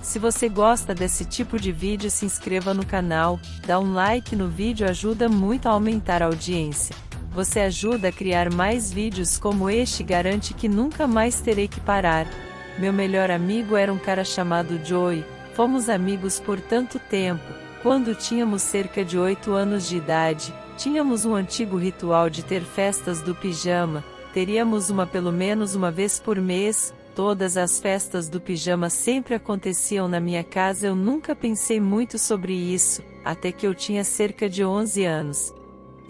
Se você gosta desse tipo de vídeo, se inscreva no canal, dá um like no vídeo, ajuda muito a aumentar a audiência. Você ajuda a criar mais vídeos como este e garante que nunca mais terei que parar. Meu melhor amigo era um cara chamado Joey, fomos amigos por tanto tempo. Quando tínhamos cerca de 8 anos de idade, tínhamos um antigo ritual de ter festas do pijama, teríamos uma pelo menos uma vez por mês. Todas as festas do pijama sempre aconteciam na minha casa. Eu nunca pensei muito sobre isso, até que eu tinha cerca de 11 anos.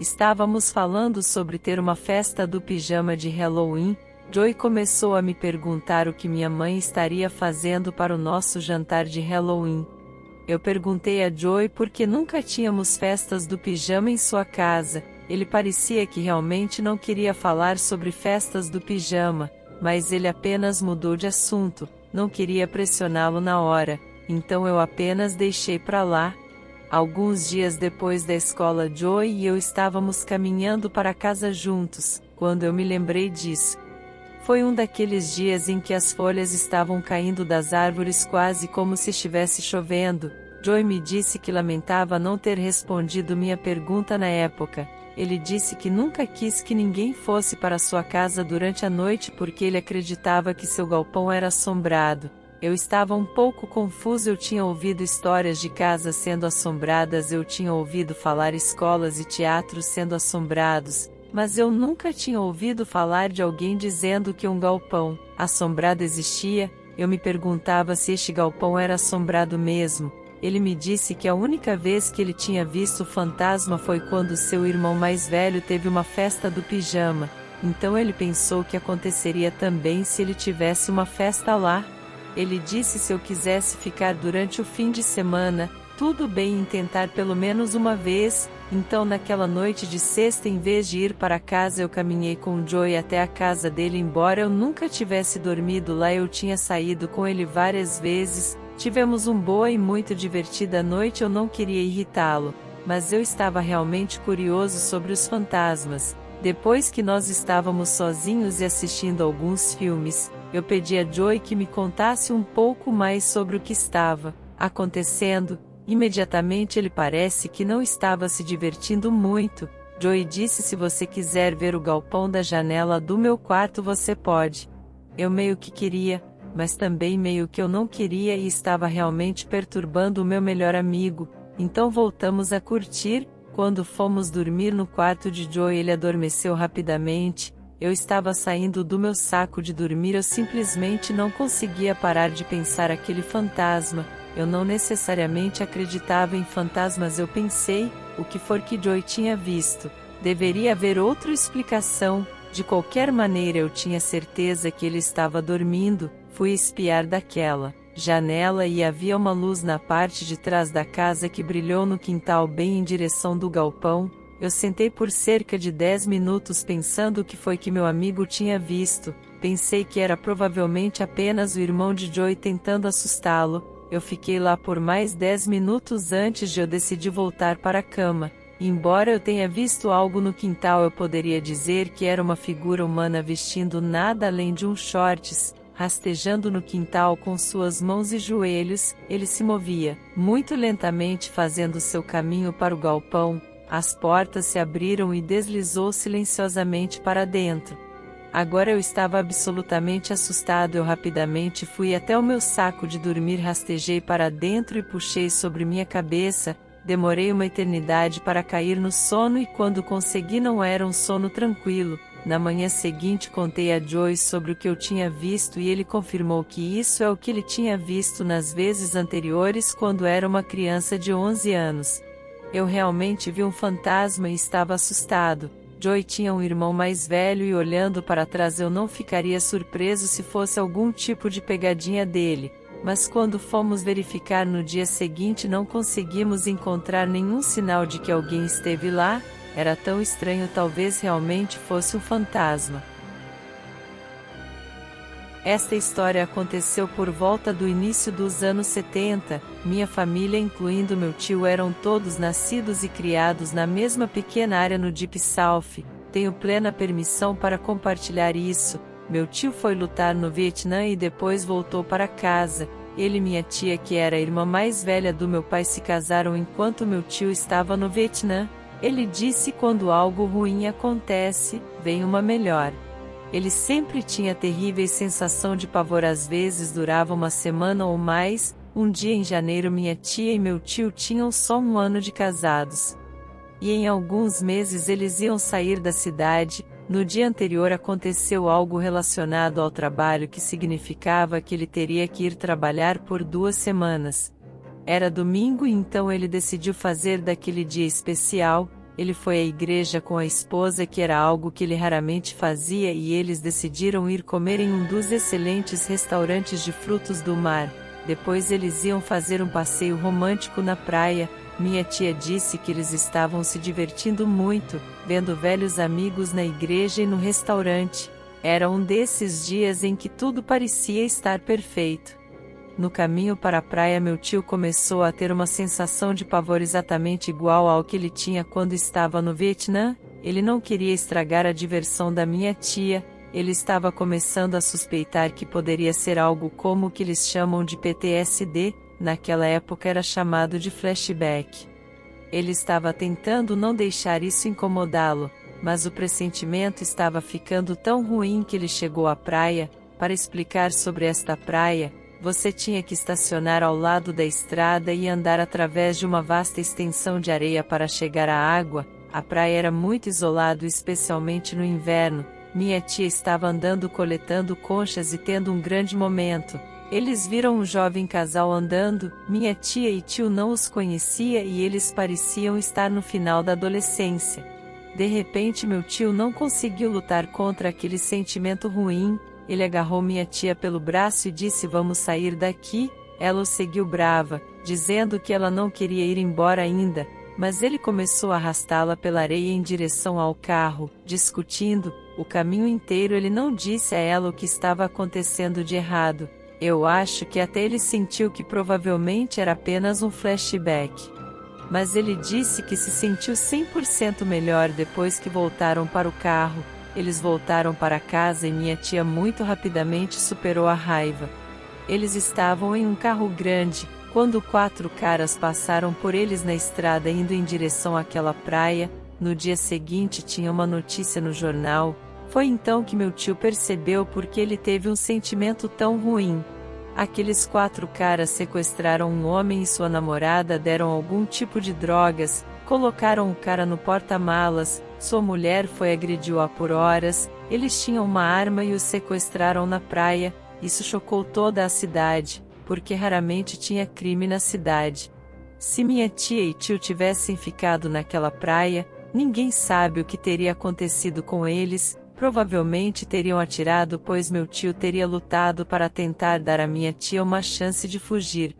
Estávamos falando sobre ter uma festa do pijama de Halloween. Joey começou a me perguntar o que minha mãe estaria fazendo para o nosso jantar de Halloween. Eu perguntei a Joey por que nunca tínhamos festas do pijama em sua casa. Ele parecia que realmente não queria falar sobre festas do pijama, mas ele apenas mudou de assunto. Não queria pressioná-lo na hora, então eu apenas deixei pra lá. Alguns dias depois da escola, Joey e eu estávamos caminhando para casa juntos, quando eu me lembrei disso. Foi um daqueles dias em que as folhas estavam caindo das árvores quase como se estivesse chovendo. Joey me disse que lamentava não ter respondido minha pergunta na época. Ele disse que nunca quis que ninguém fosse para sua casa durante a noite porque ele acreditava que seu galpão era assombrado. Eu estava um pouco confuso. Eu tinha ouvido histórias de casas sendo assombradas, eu tinha ouvido falar escolas e teatros sendo assombrados, mas eu nunca tinha ouvido falar de alguém dizendo que um galpão assombrado existia. Eu me perguntava se este galpão era assombrado mesmo. Ele me disse que a única vez que ele tinha visto o fantasma foi quando seu irmão mais velho teve uma festa do pijama. Então ele pensou que aconteceria também se ele tivesse uma festa lá. Ele disse se eu quisesse ficar durante o fim de semana, tudo bem em tentar pelo menos uma vez. Então naquela noite de sexta, em vez de ir para casa, eu caminhei com o Joey até a casa dele. Embora eu nunca tivesse dormido lá, eu tinha saído com ele várias vezes. Tivemos uma boa e muito divertida noite. Eu não queria irritá-lo, mas eu estava realmente curioso sobre os fantasmas. Depois que nós estávamos sozinhos e assistindo alguns filmes, eu pedi a Joey que me contasse um pouco mais sobre o que estava acontecendo. Imediatamente ele parece que não estava se divertindo muito. Joey disse: se você quiser ver o galpão da janela do meu quarto, você pode. Eu meio que queria, mas também meio que eu não queria e estava realmente perturbando o meu melhor amigo. Então voltamos a curtir. Quando fomos dormir no quarto de Joey, ele adormeceu rapidamente. Eu estava saindo do meu saco de dormir. Eu simplesmente não conseguia parar de pensar aquele fantasma. Eu não necessariamente acreditava em fantasmas. Eu pensei, o que for que Joey tinha visto, deveria haver outra explicação. De qualquer maneira, eu tinha certeza que ele estava dormindo. Fui espiar daquela janela e havia uma luz na parte de trás da casa que brilhou no quintal bem em direção do galpão. Eu sentei por cerca de 10 minutos pensando o que foi que meu amigo tinha visto. Pensei que era provavelmente apenas o irmão de Joey tentando assustá-lo. Eu fiquei lá por mais 10 minutos antes de eu decidir voltar para a cama. Embora eu tenha visto algo no quintal, eu poderia dizer que era uma figura humana vestindo nada além de uns shorts, rastejando no quintal com suas mãos e joelhos. Ele se movia muito lentamente, fazendo seu caminho para o galpão. As portas se abriram e deslizou silenciosamente para dentro. Agora eu estava absolutamente assustado. Eu rapidamente fui até o meu saco de dormir, rastejei para dentro e puxei sobre minha cabeça. Demorei uma eternidade para cair no sono e quando consegui não era um sono tranquilo. Na manhã seguinte contei a Joey sobre o que eu tinha visto e ele confirmou que isso é o que ele tinha visto nas vezes anteriores quando era uma criança de 11 anos. Eu realmente vi um fantasma e estava assustado. Joey tinha um irmão mais velho e olhando para trás eu não ficaria surpreso se fosse algum tipo de pegadinha dele. Mas quando fomos verificar no dia seguinte não conseguimos encontrar nenhum sinal de que alguém esteve lá. Era tão estranho, talvez realmente fosse um fantasma. Esta história aconteceu por volta do início dos anos 70. Minha família, incluindo meu tio, eram todos nascidos e criados na mesma pequena área no Deep South. Tenho plena permissão para compartilhar isso. Meu tio foi lutar no Vietnã e depois voltou para casa. Ele e minha tia, que era a irmã mais velha do meu pai, se casaram enquanto meu tio estava no Vietnã. Ele disse: quando algo ruim acontece, vem uma melhor. Ele sempre tinha terríveis sensação de pavor, às vezes durava uma semana ou mais. Um dia em janeiro minha tia e meu tio tinham só 1 ano de casados. E em alguns meses eles iam sair da cidade. No dia anterior aconteceu algo relacionado ao trabalho que significava que ele teria que ir trabalhar por 2 semanas. Era domingo e então ele decidiu fazer daquele dia especial. Ele foi à igreja com a esposa, que era algo que ele raramente fazia, e eles decidiram ir comer em um dos excelentes restaurantes de frutos do mar. Depois eles iam fazer um passeio romântico na praia. Minha tia disse que eles estavam se divertindo muito, vendo velhos amigos na igreja e no restaurante. Era um desses dias em que tudo parecia estar perfeito. No caminho para a praia, meu tio começou a ter uma sensação de pavor exatamente igual ao que ele tinha quando estava no Vietnã. Ele não queria estragar a diversão da minha tia. Ele estava começando a suspeitar que poderia ser algo como o que eles chamam de PTSD. Naquela época era chamado de flashback. Ele estava tentando não deixar isso incomodá-lo, mas o pressentimento estava ficando tão ruim que ele chegou à praia. Para explicar sobre esta praia, você tinha que estacionar ao lado da estrada e andar através de uma vasta extensão de areia para chegar à água. A praia era muito isolada, especialmente no inverno. Minha tia estava andando coletando conchas e tendo um grande momento. Eles viram um jovem casal andando. Minha tia e tio não os conhecia e eles pareciam estar no final da adolescência. De repente meu tio não conseguiu lutar contra aquele sentimento ruim. Ele agarrou minha tia pelo braço e disse: vamos sair daqui. Ela o seguiu brava, dizendo que ela não queria ir embora ainda, mas ele começou a arrastá-la pela areia em direção ao carro, discutindo. O caminho inteiro ele não disse a ela o que estava acontecendo de errado. Eu acho que até ele sentiu que provavelmente era apenas um flashback. Mas ele disse que se sentiu 100% melhor depois que voltaram para o carro. Eles voltaram para casa e minha tia muito rapidamente superou a raiva. Eles estavam em um carro grande, quando 4 caras passaram por eles na estrada indo em direção àquela praia. No dia seguinte tinha uma notícia no jornal. Foi então que meu tio percebeu porque ele teve um sentimento tão ruim. Aqueles 4 caras sequestraram um homem e sua namorada, deram algum tipo de drogas, colocaram o cara no porta-malas, sua mulher foi agrediu-a por horas, eles tinham uma arma e o sequestraram na praia. Isso chocou toda a cidade, porque raramente tinha crime na cidade. Se minha tia e tio tivessem ficado naquela praia, ninguém sabe o que teria acontecido com eles. Provavelmente teriam atirado, pois meu tio teria lutado para tentar dar à minha tia uma chance de fugir.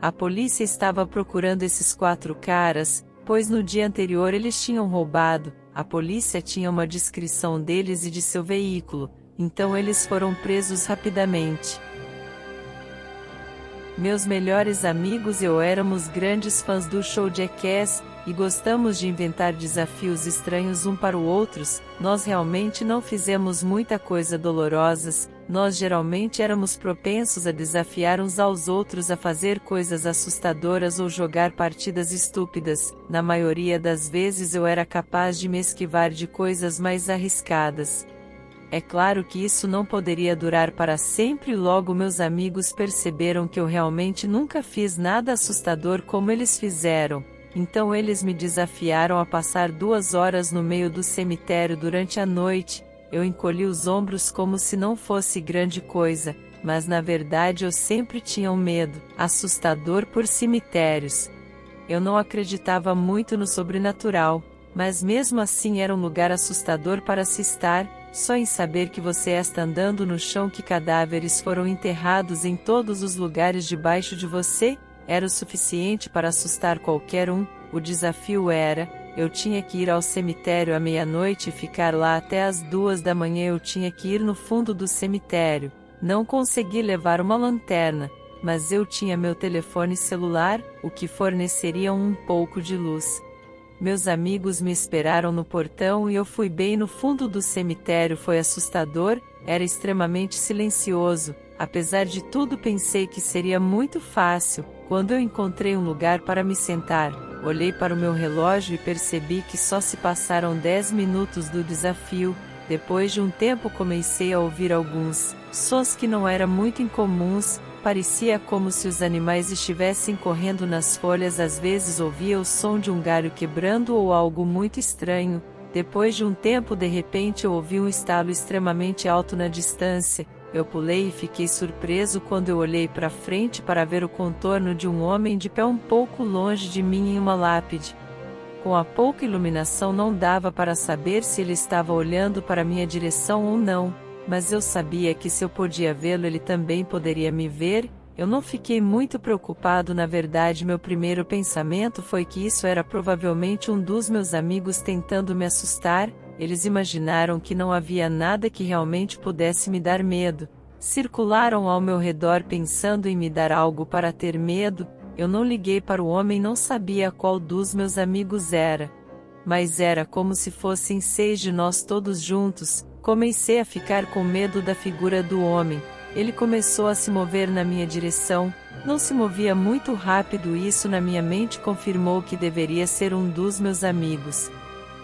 A polícia estava procurando esses 4 caras, pois no dia anterior eles tinham roubado. A polícia tinha uma descrição deles e de seu veículo, então eles foram presos rapidamente. Meus melhores amigos e eu éramos grandes fãs do show Jackass, e gostamos de inventar desafios estranhos um para o outros. Nós realmente não fizemos muita coisa dolorosas, nós geralmente éramos propensos a desafiar uns aos outros a fazer coisas assustadoras ou jogar partidas estúpidas. Na maioria das vezes eu era capaz de me esquivar de coisas mais arriscadas. É claro que isso não poderia durar para sempre, logo meus amigos perceberam que eu realmente nunca fiz nada assustador como eles fizeram. Então eles me desafiaram a passar 2 horas no meio do cemitério durante a noite. Eu encolhi os ombros como se não fosse grande coisa, mas na verdade eu sempre tinha um medo assustador por cemitérios. Eu não acreditava muito no sobrenatural, mas mesmo assim era um lugar assustador para se estar. Só em saber que você está andando no chão, que cadáveres foram enterrados em todos os lugares debaixo de você, era o suficiente para assustar qualquer um. O desafio era: eu tinha que ir ao cemitério à meia-noite e ficar lá até as 2 da manhã. Eu tinha que ir no fundo do cemitério. Não consegui levar uma lanterna, mas eu tinha meu telefone celular, o que forneceria um pouco de luz. Meus amigos me esperaram no portão e eu fui bem no fundo do cemitério. Foi assustador, era extremamente silencioso. Apesar de tudo, pensei que seria muito fácil. Quando eu encontrei um lugar para me sentar, olhei para o meu relógio e percebi que só se passaram 10 minutos do desafio. Depois de um tempo comecei a ouvir alguns sons que não eram muito incomuns. Parecia como se os animais estivessem correndo nas folhas. Às vezes ouvia o som de um galho quebrando ou algo muito estranho. Depois de um tempo, de repente eu ouvi um estalo extremamente alto na distância. Eu pulei e fiquei surpreso quando eu olhei para frente para ver o contorno de um homem de pé um pouco longe de mim em uma lápide. Com a pouca iluminação não dava para saber se ele estava olhando para minha direção ou não, mas eu sabia que se eu podia vê-lo ele também poderia me ver. Eu não fiquei muito preocupado. Na verdade, meu primeiro pensamento foi que isso era provavelmente um dos meus amigos tentando me assustar. Eles imaginaram que não havia nada que realmente pudesse me dar medo. Circularam ao meu redor pensando em me dar algo para ter medo. Eu não liguei para o homem, não sabia qual dos meus amigos era. Mas era como se fossem 6 de nós todos juntos. Comecei a ficar com medo da figura do homem. Ele começou a se mover na minha direção. Não se movia muito rápido. Isso na minha mente confirmou que deveria ser um dos meus amigos.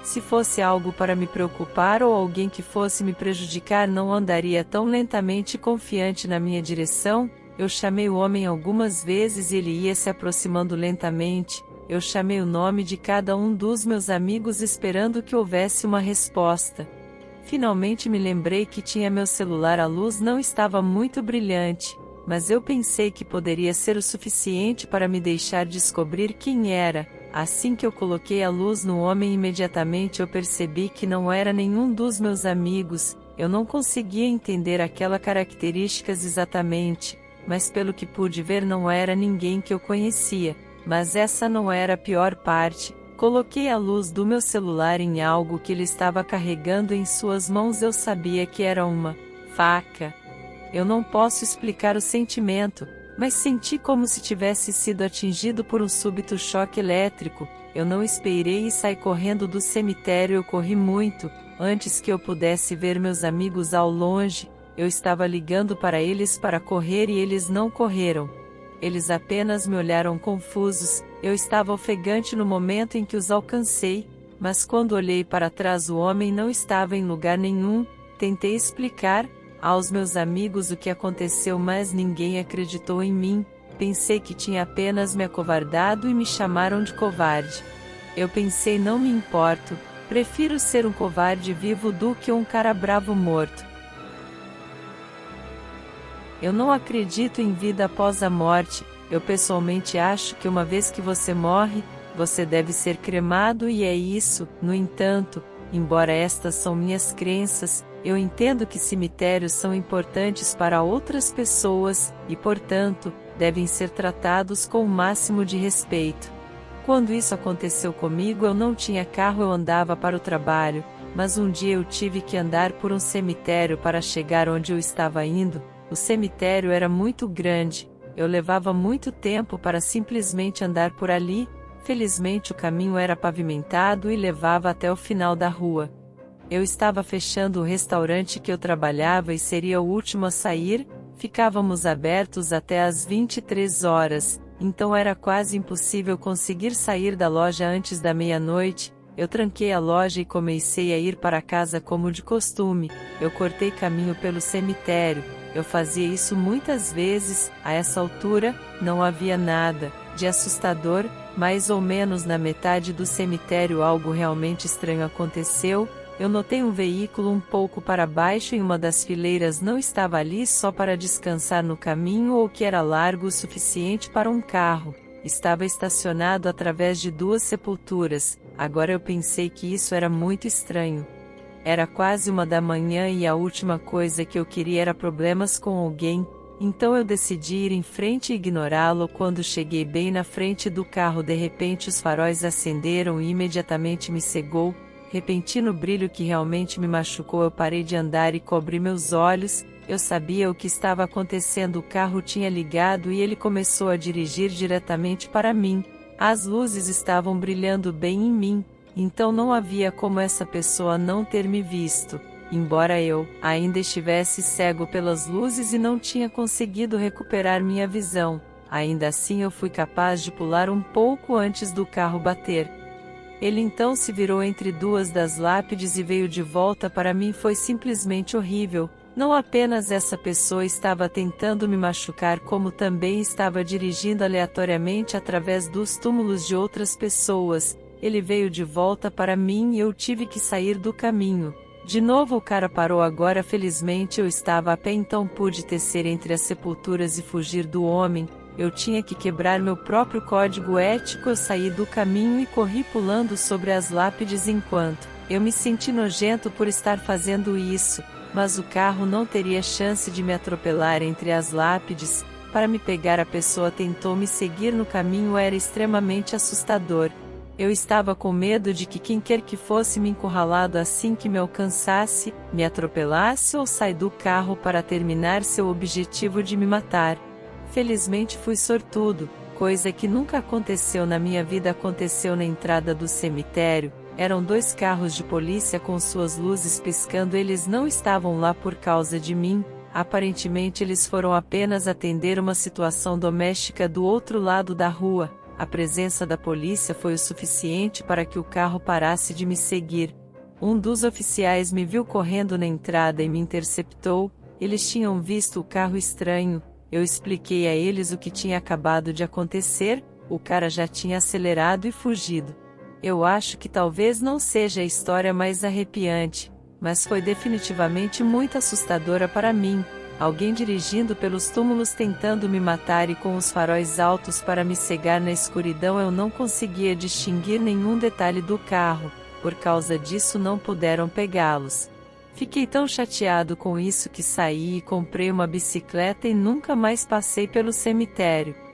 Se fosse algo para me preocupar ou alguém que fosse me prejudicar, não andaria tão lentamente e confiante na minha direção. Eu chamei o homem algumas vezes e ele ia se aproximando lentamente. Eu chamei o nome de cada um dos meus amigos esperando que houvesse uma resposta. Finalmente me lembrei que tinha meu celular. A luz não estava muito brilhante, mas eu pensei que poderia ser o suficiente para me deixar descobrir quem era. Assim que eu coloquei a luz no homem, imediatamente eu percebi que não era nenhum dos meus amigos. Eu não conseguia entender aquelas características exatamente, mas pelo que pude ver não era ninguém que eu conhecia. Mas essa não era a pior parte. Coloquei a luz do meu celular em algo que ele estava carregando em suas mãos. Eu sabia que era uma faca. Eu não posso explicar o sentimento, mas senti como se tivesse sido atingido por um súbito choque elétrico. Eu não esperei e saí correndo do cemitério. Eu corri muito, antes que eu pudesse ver meus amigos ao longe. Eu estava ligando para eles para correr e eles não correram. Eles apenas me olharam confusos. Eu estava ofegante no momento em que os alcancei, mas quando olhei para trás o homem não estava em lugar nenhum. Tentei explicar aos meus amigos o que aconteceu, mas ninguém acreditou em mim. Pensei que tinha apenas me acovardado e me chamaram de covarde. Eu pensei, não me importo, prefiro ser um covarde vivo do que um cara bravo morto. Eu não acredito em vida após a morte. Eu pessoalmente acho que uma vez que você morre, você deve ser cremado e é isso. No entanto, embora estas são minhas crenças, eu entendo que cemitérios são importantes para outras pessoas, e portanto, devem ser tratados com o máximo de respeito. Quando isso aconteceu comigo, eu não tinha carro, eu andava para o trabalho, mas um dia eu tive que andar por um cemitério para chegar onde eu estava indo. O cemitério era muito grande, eu levava muito tempo para simplesmente andar por ali. Felizmente o caminho era pavimentado e levava até o final da rua. Eu estava fechando o restaurante que eu trabalhava e seria o último a sair. Ficávamos abertos até às 23 horas, então era quase impossível conseguir sair da loja antes da meia-noite. Eu tranquei a loja e comecei a ir para casa como de costume. Eu cortei caminho pelo cemitério. Eu fazia isso muitas vezes. A essa altura, não havia nada de assustador. Mais ou menos na metade do cemitério algo realmente estranho aconteceu. Eu notei um veículo um pouco para baixo em uma das fileiras. Não estava ali só para descansar no caminho ou que era largo o suficiente para um carro. Estava estacionado através de 2 sepulturas. Agora eu pensei que isso era muito estranho. Era quase 1 da manhã e a última coisa que eu queria era problemas com alguém. Então eu decidi ir em frente e ignorá-lo. Quando cheguei bem na frente do carro, de repente os faróis acenderam e imediatamente me cegou. Repentino brilho que realmente me machucou. Eu parei de andar e cobri meus olhos. Eu sabia o que estava acontecendo. O carro tinha ligado e ele começou a dirigir diretamente para mim. As luzes estavam brilhando bem em mim, então não havia como essa pessoa não ter me visto. embora eu ainda estivesse cego pelas luzes e não tinha conseguido recuperar minha visão. Ainda assim eu fui capaz de pular um pouco antes do carro bater. Ele então se virou entre duas das lápides e veio de volta para mim. Foi simplesmente horrível. Não apenas essa pessoa estava tentando me machucar, como também estava dirigindo aleatoriamente através dos túmulos de outras pessoas. Ele veio de volta para mim e eu tive que sair do caminho. De novo o cara parou. Agora felizmente eu estava a pé, então pude tecer entre as sepulturas e fugir do homem. Eu tinha que quebrar meu próprio código ético. Eu saí do caminho e corri pulando sobre as lápides enquanto eu me senti nojento por estar fazendo isso, mas o carro não teria chance de me atropelar entre as lápides. Para me pegar, a pessoa tentou me seguir no caminho. Era extremamente assustador. Eu estava com medo de que quem quer que fosse me encurralado assim que me alcançasse, me atropelasse ou sair do carro para terminar seu objetivo de me matar. Felizmente fui sortudo, coisa que nunca aconteceu na minha vida. Aconteceu na entrada do cemitério. Eram 2 carros de polícia com suas luzes piscando. Eles não estavam lá por causa de mim. Aparentemente eles foram apenas atender uma situação doméstica do outro lado da rua. A presença da polícia foi o suficiente para que o carro parasse de me seguir. Um dos oficiais me viu correndo na entrada e me interceptou. Eles tinham visto o carro estranho. Eu expliquei a eles o que tinha acabado de acontecer. O cara já tinha acelerado e fugido. Eu acho que talvez não seja a história mais arrepiante, mas foi definitivamente muito assustadora para mim. Alguém dirigindo pelos túmulos tentando me matar e com os faróis altos para me cegar na escuridão. Eu não conseguia distinguir nenhum detalhe do carro. Por causa disso não puderam pegá-los. Fiquei tão chateado com isso que saí e comprei uma bicicleta e nunca mais passei pelo cemitério.